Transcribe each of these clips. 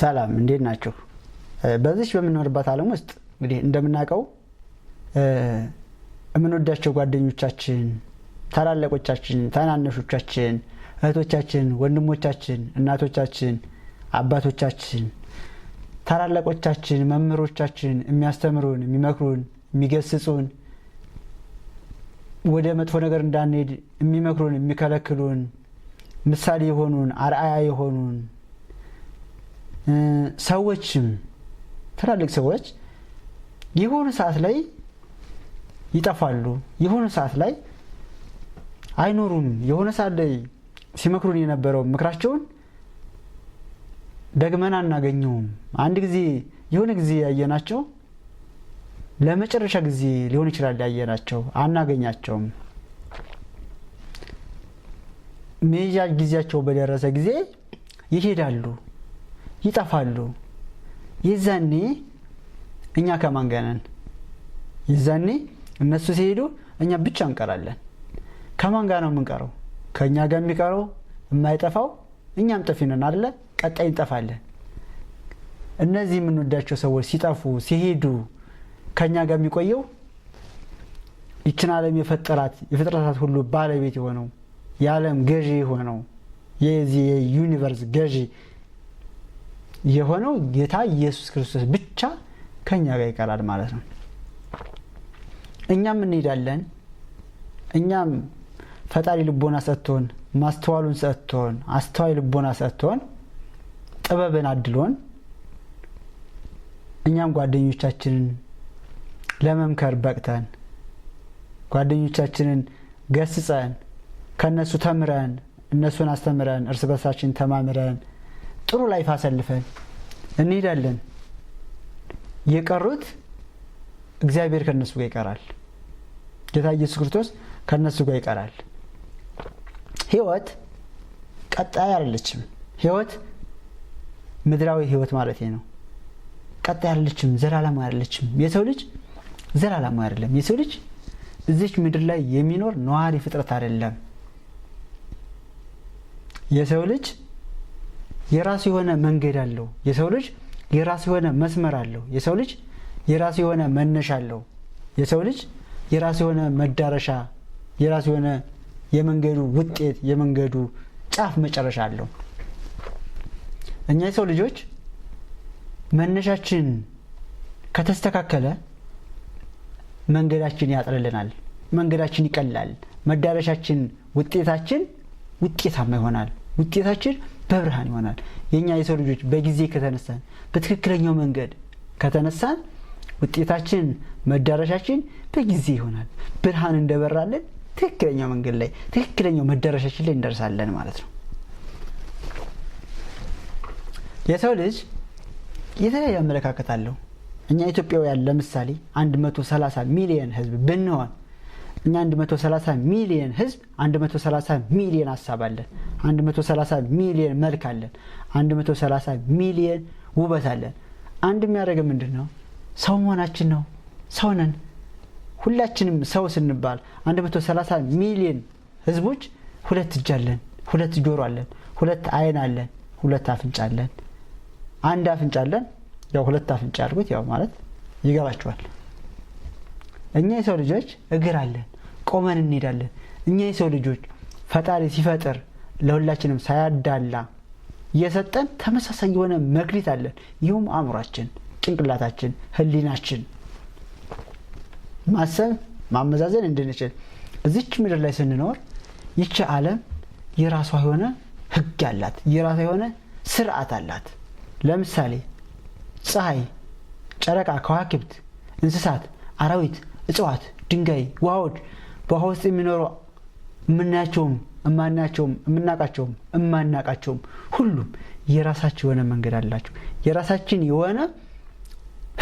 ሰላም እንዴት ናችሁ? በዚህ በምንኖርበት ዓለም ውስጥ እንግዲህ እንደምናውቀው እምንወዳቸው ጓደኞቻችን፣ ታላላቆቻችን፣ ታናናሾቻችን፣ እህቶቻችን፣ ወንድሞቻችን፣ እናቶቻችን፣ አባቶቻችን፣ ታላላቆቻችን፣ መምህሮቻችን የሚያስተምሩን፣ የሚመክሩን፣ የሚገስጹን ወደ መጥፎ ነገር እንዳንሄድ የሚመክሩን፣ የሚከለክሉን ምሳሌ የሆኑን አርአያ የሆኑን ሰዎችም ትላልቅ ሰዎች የሆነ ሰዓት ላይ ይጠፋሉ፣ የሆነ ሰዓት ላይ አይኖሩም። የሆነ ሰዓት ላይ ሲመክሩን የነበረው ምክራቸውን ደግመን አናገኘውም። አንድ ጊዜ የሆነ ጊዜ ያየናቸው ለመጨረሻ ጊዜ ሊሆን ይችላል ያየናቸው፣ አናገኛቸውም። መሄጃ ጊዜያቸው በደረሰ ጊዜ ይሄዳሉ፣ ይጠፋሉ። የዛኔ እኛ ከማን ጋር ነን? የዛኔ እነሱ ሲሄዱ እኛ ብቻ እንቀራለን። ከማን ጋር ነው የምንቀረው? ከኛ ጋር የሚቀረው የማይጠፋው እኛም ጠፊ ነን አይደለ? ቀጣይ እንጠፋለን። እነዚህ የምንወዳቸው ሰዎች ሲጠፉ ሲሄዱ ከኛ ጋር የሚቆየው ይችን ዓለም የፍጥረታት ሁሉ ባለቤት የሆነው የዓለም ገዢ የሆነው የዚህ ዩኒቨርስ ገዢ የሆነው ጌታ ኢየሱስ ክርስቶስ ብቻ ከኛ ጋር ይቀራል ማለት ነው። እኛም እንሄዳለን። እኛም ፈጣሪ ልቦና ሰጥቶን፣ ማስተዋሉን ሰጥቶን፣ አስተዋይ ልቦና ሰጥቶን፣ ጥበብን አድሎን እኛም ጓደኞቻችንን ለመምከር በቅተን፣ ጓደኞቻችንን ገስጸን፣ ከነሱ ተምረን፣ እነሱን አስተምረን፣ እርስ በርሳችን ተማምረን ጥሩ ላይፍ አሳልፈን እንሄዳለን። የቀሩት እግዚአብሔር ከነሱ ጋር ይቀራል። ጌታ ኢየሱስ ክርስቶስ ከነሱ ጋር ይቀራል። ህይወት ቀጣይ አይደለችም። ህይወት ምድራዊ ህይወት ማለት ነው። ቀጣይ አይደለችም፣ ዘላለማዊ አይደለችም። የሰው ልጅ ዘላለማዊ አይደለም። የሰው ልጅ እዚች ምድር ላይ የሚኖር ነዋሪ ፍጥረት አይደለም። የሰው ልጅ የራሱ የሆነ መንገድ አለው። የሰው ልጅ የራሱ የሆነ መስመር አለው። የሰው ልጅ የራሱ የሆነ መነሻ አለው። የሰው ልጅ የራሱ የሆነ መዳረሻ፣ የራሱ የሆነ የመንገዱ ውጤት፣ የመንገዱ ጫፍ መጨረሻ አለው። እኛ የሰው ልጆች መነሻችን ከተስተካከለ መንገዳችን ያጥርልናል፣ መንገዳችን ይቀላል፣ መዳረሻችን ውጤታችን ውጤታማ ይሆናል፣ ውጤታችን በብርሃን ይሆናል። የኛ የሰው ልጆች በጊዜ ከተነሳን፣ በትክክለኛው መንገድ ከተነሳን ውጤታችን መዳረሻችን በጊዜ ይሆናል። ብርሃን እንደበራለን ትክክለኛው መንገድ ላይ ትክክለኛው መዳረሻችን ላይ እንደርሳለን ማለት ነው። የሰው ልጅ የተለያየ አመለካከት አለው። እኛ ኢትዮጵያውያን ለምሳሌ 130 ሚሊዮን ህዝብ ብንሆን እኛ 130 ሚሊዮን ህዝብ 130 ሚሊዮን ሀሳብ አለን። 130 ሚሊዮን መልክ አለን። 130 ሚሊዮን ውበት አለን። አንድ የሚያደርገን ምንድነው? ሰው መሆናችን ነው። ሰው ነን። ሁላችንም ሰው ስንባል 130 ሚሊዮን ህዝቦች ሁለት እጅ አለን፣ ሁለት ጆሮ አለን፣ ሁለት አይን አለን፣ ሁለት አፍንጫ አለን። አንድ አፍንጫ አለን። ያው ሁለት አፍንጫ አድርጉት፣ ያው ማለት ይገባችኋል። እኛ የሰው ልጆች እግር አለን፣ ቆመን እንሄዳለን። እኛ የሰው ልጆች ፈጣሪ ሲፈጥር ለሁላችንም ሳያዳላ የሰጠን ተመሳሳይ የሆነ መክሊት አለን። ይሁም አእምሯችን፣ ጭንቅላታችን፣ ህሊናችን ማሰብ ማመዛዘን እንድንችል እዚች ምድር ላይ ስንኖር ይቺ ዓለም የራሷ የሆነ ህግ አላት፣ የራሷ የሆነ ስርዓት አላት። ለምሳሌ ፀሐይ፣ ጨረቃ፣ ከዋክብት፣ እንስሳት፣ አራዊት፣ እጽዋት፣ ድንጋይ፣ ውሃዎች፣ በውሃ ውስጥ የሚኖሩ የምናያቸውም እማናያቸውም የምናቃቸውም እማናቃቸውም ሁሉም የራሳቸው የሆነ መንገድ አላቸው። የራሳችን የሆነ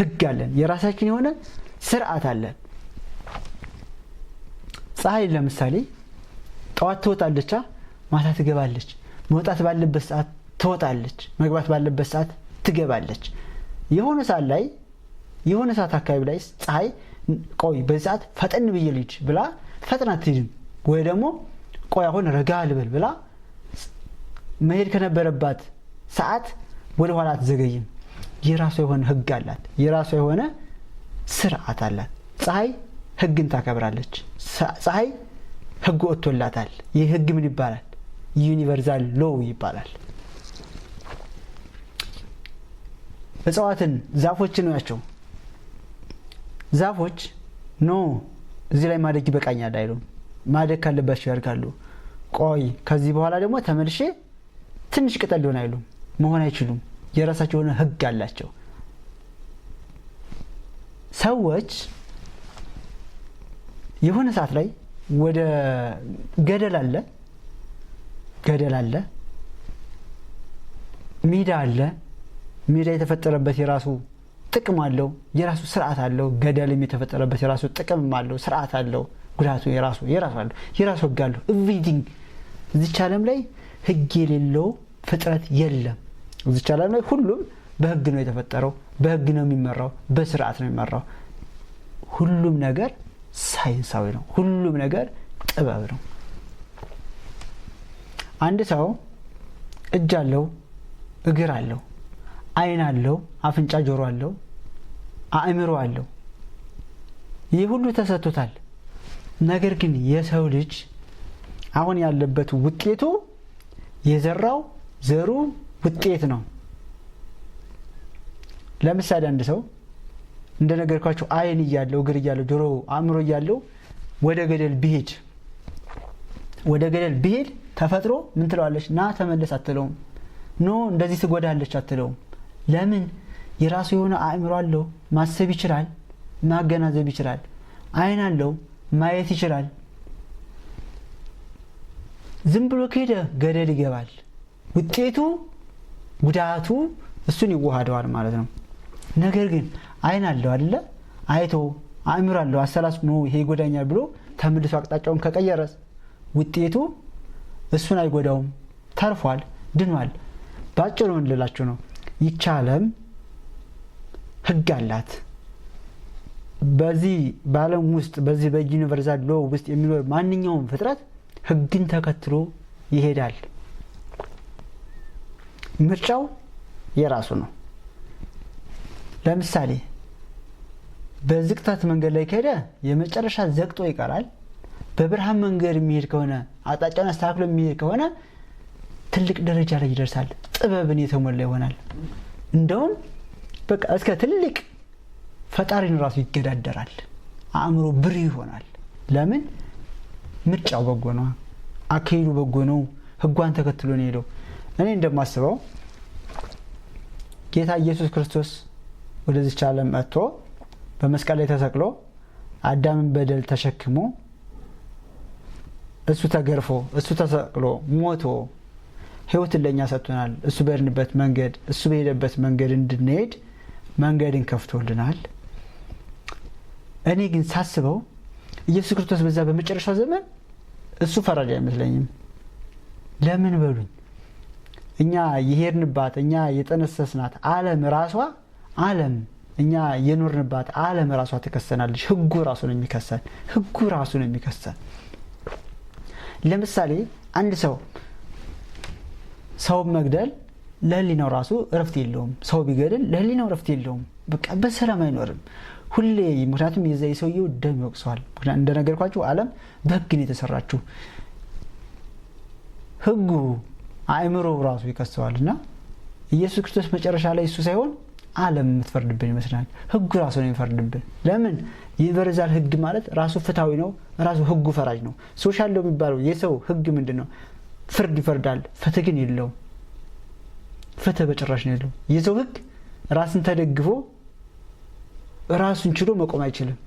ህግ አለን። የራሳችን የሆነ ስርዓት አለን። ፀሐይ ለምሳሌ ጠዋት ትወጣለች፣ ማታ ትገባለች። መውጣት ባለበት ሰዓት ትወጣለች፣ መግባት ባለበት ሰዓት ትገባለች። የሆነ ሰዓት ላይ የሆነ ሰዓት አካባቢ ላይ ፀሐይ ቆይ በዚህ ሰዓት ፈጠን ብዬ ልጅ ብላ ፈጥና ትሄድም፣ ወይ ደግሞ ቆይ አሁን ረጋ ልበል ብላ መሄድ ከነበረባት ሰዓት ወደ ኋላ አትዘገይም። የራሷ የሆነ ህግ አላት። የራሷ የሆነ ስርዓት አላት። ፀሐይ ህግን ታከብራለች። ፀሐይ ህግ ወጥቶላታል። ይህ ህግ ምን ይባላል? ዩኒቨርሳል ሎው ይባላል። እጽዋትን ዛፎችን ናቸው። ዛፎች ኖ እዚህ ላይ ማደግ ይበቃኛል አይሉም። ማደግ ካለባቸው ያድጋሉ። ቆይ ከዚህ በኋላ ደግሞ ተመልሼ ትንሽ ቅጠል ሊሆን አይሉም። መሆን አይችሉም። የራሳቸው የሆነ ህግ አላቸው። ሰዎች የሆነ ሰዓት ላይ ወደ ገደል አለ፣ ሜዳ አለ። ሜዳ የተፈጠረበት የራሱ ጥቅም አለው፣ የራሱ ስርዓት አለው። ገደልም የተፈጠረበት የራሱ ጥቅም አለው፣ ስርዓት አለው። ጉዳቱ የራሱ አለው፣ የራሱ ህግ አለው። ኤቭሪቲንግ እዚች ዓለም ላይ ህግ የሌለው ፍጥረት የለም። እዚች ዓለም ላይ ሁሉም በህግ ነው የተፈጠረው፣ በህግ ነው የሚመራው፣ በስርዓት ነው የሚመራው። ሁሉም ነገር ሳይንሳዊ ነው። ሁሉም ነገር ጥበብ ነው። አንድ ሰው እጅ አለው፣ እግር አለው፣ አይን አለው፣ አፍንጫ፣ ጆሮ አለው፣ አእምሮ አለው። ይህ ሁሉ ተሰጥቶታል። ነገር ግን የሰው ልጅ አሁን ያለበት ውጤቱ የዘራው ዘሩ ውጤት ነው። ለምሳሌ አንድ ሰው እንደነገርኳችሁ አይን እያለው፣ እግር እያለው፣ ጆሮ፣ አእምሮ እያለው ወደ ገደል ቢሄድ ተፈጥሮ ምን ትለዋለች? ና ተመለስ አትለውም። ኖ እንደዚህ ትጎዳለች አትለውም። ለምን? የራሱ የሆነ አእምሮ አለው፣ ማሰብ ይችላል፣ ማገናዘብ ይችላል። አይን አለው፣ ማየት ይችላል። ዝም ብሎ ከሄደ ገደል ይገባል። ውጤቱ ጉዳቱ እሱን ይዋሃደዋል ማለት ነው። ነገር ግን አይን አለው አይደለ? አይቶ አእምሮ አለው፣ አሰላስሎ ይሄ ይጎዳኛል ብሎ ተመልሶ አቅጣጫውን ከቀየረስ ውጤቱ እሱን አይጎዳውም፣ ተርፏል፣ ድኗል። ባጭሩ ምን ልላችሁ ነው? ይህች ዓለም ህግ አላት። በዚህ በዓለም ውስጥ በዚህ በዩኒቨርሳል ሎው ውስጥ የሚኖር ማንኛውም ፍጥረት ህግን ተከትሎ ይሄዳል። ምርጫው የራሱ ነው። ለምሳሌ በዝቅታት መንገድ ላይ ከሄደ የመጨረሻ ዘቅጦ ይቀራል። በብርሃን መንገድ የሚሄድ ከሆነ አቅጣጫውን አስተካክሎ የሚሄድ ከሆነ ትልቅ ደረጃ ላይ ይደርሳል። ጥበብን የተሞላ ይሆናል። እንደውም በቃ እስከ ትልቅ ፈጣሪን ራሱ ይገዳደራል። አእምሮ ብሩህ ይሆናል። ለምን? ምርጫው በጎ ነው፣ አካሄዱ በጎ ነው፣ ህጓን ተከትሎ ነው ሄደው። እኔ እንደማስበው ጌታ ኢየሱስ ክርስቶስ ወደዚህ ዓለም መጥቶ በመስቀል ላይ ተሰቅሎ አዳምን በደል ተሸክሞ እሱ ተገርፎ እሱ ተሰቅሎ ሞቶ ህይወትን ለኛ ሰጥቶናል። እሱ በሄድንበት መንገድ እሱ በሄደበት መንገድ እንድንሄድ መንገድን ከፍቶልናል። እኔ ግን ሳስበው ኢየሱስ ክርስቶስ በዛ በመጨረሻው ዘመን እሱ ፈራጅ አይመስለኝም። ለምን በሉኝ? እኛ የሄድንባት እኛ የጠነሰስናት ዓለም ራሷ ዓለም እኛ የኖርንባት ዓለም ራሷ ተከሰናለች። ህጉ ራሱ ነው የሚከሰን። ለምሳሌ አንድ ሰው መግደል ለህሊናው ራሱ እረፍት የለውም። ሰው ቢገድል ለህሊናው እረፍት የለውም። በቃ በሰላም አይኖርም ሁሌ። ምክንያቱም የዛ የሰውየው ደም ይወቅሰዋል። እንደነገርኳችሁ ዓለም በህግ ነው የተሰራችው። ህጉ አእምሮ ራሱ ይከሰዋልና ኢየሱስ ክርስቶስ መጨረሻ ላይ እሱ ሳይሆን ዓለም የምትፈርድብን ይመስላል። ህጉ ራሱ ነው የሚፈርድብን። ለምን? ዩኒቨርሳል ህግ ማለት ራሱ ፍትሃዊ ነው። ራሱ ህጉ ፈራጅ ነው። ሶሻል ሎው የሚባለው የሰው ህግ ምንድነው? ፍርድ ይፈርዳል። ፍትህ ግን የለውም። ፍትህ በጭራሽ ነው የለውም። የሰው ህግ ራስን ተደግፎ ራሱን ችሎ መቆም አይችልም።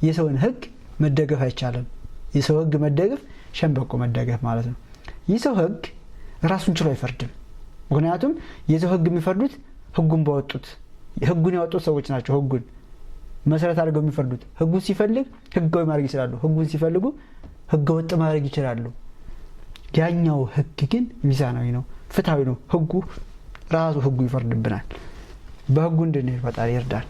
የሰውን ህግ መደገፍ አይቻልም። የሰው ህግ መደገፍ ሸንበቆ መደገፍ ማለት ነው። የሰው ህግ ራሱን ችሎ አይፈርድም። ምክንያቱም የሰው ህግ የሚፈርዱት ህጉን ያወጡት ሰዎች ናቸው። ህጉን መሰረት አድርገው የሚፈርዱት ህጉን ሲፈልግ ህጋዊ ማድረግ ይችላሉ። ህጉን ሲፈልጉ ህገወጥ ማድረግ ይችላሉ። ያኛው ህግ ግን ሚዛናዊ ነው፣ ፍትሃዊ ነው። ህጉ ራሱ ህጉ ይፈርድብናል። በህጉ እንድንሄድ ፈጣሪ ይርዳል።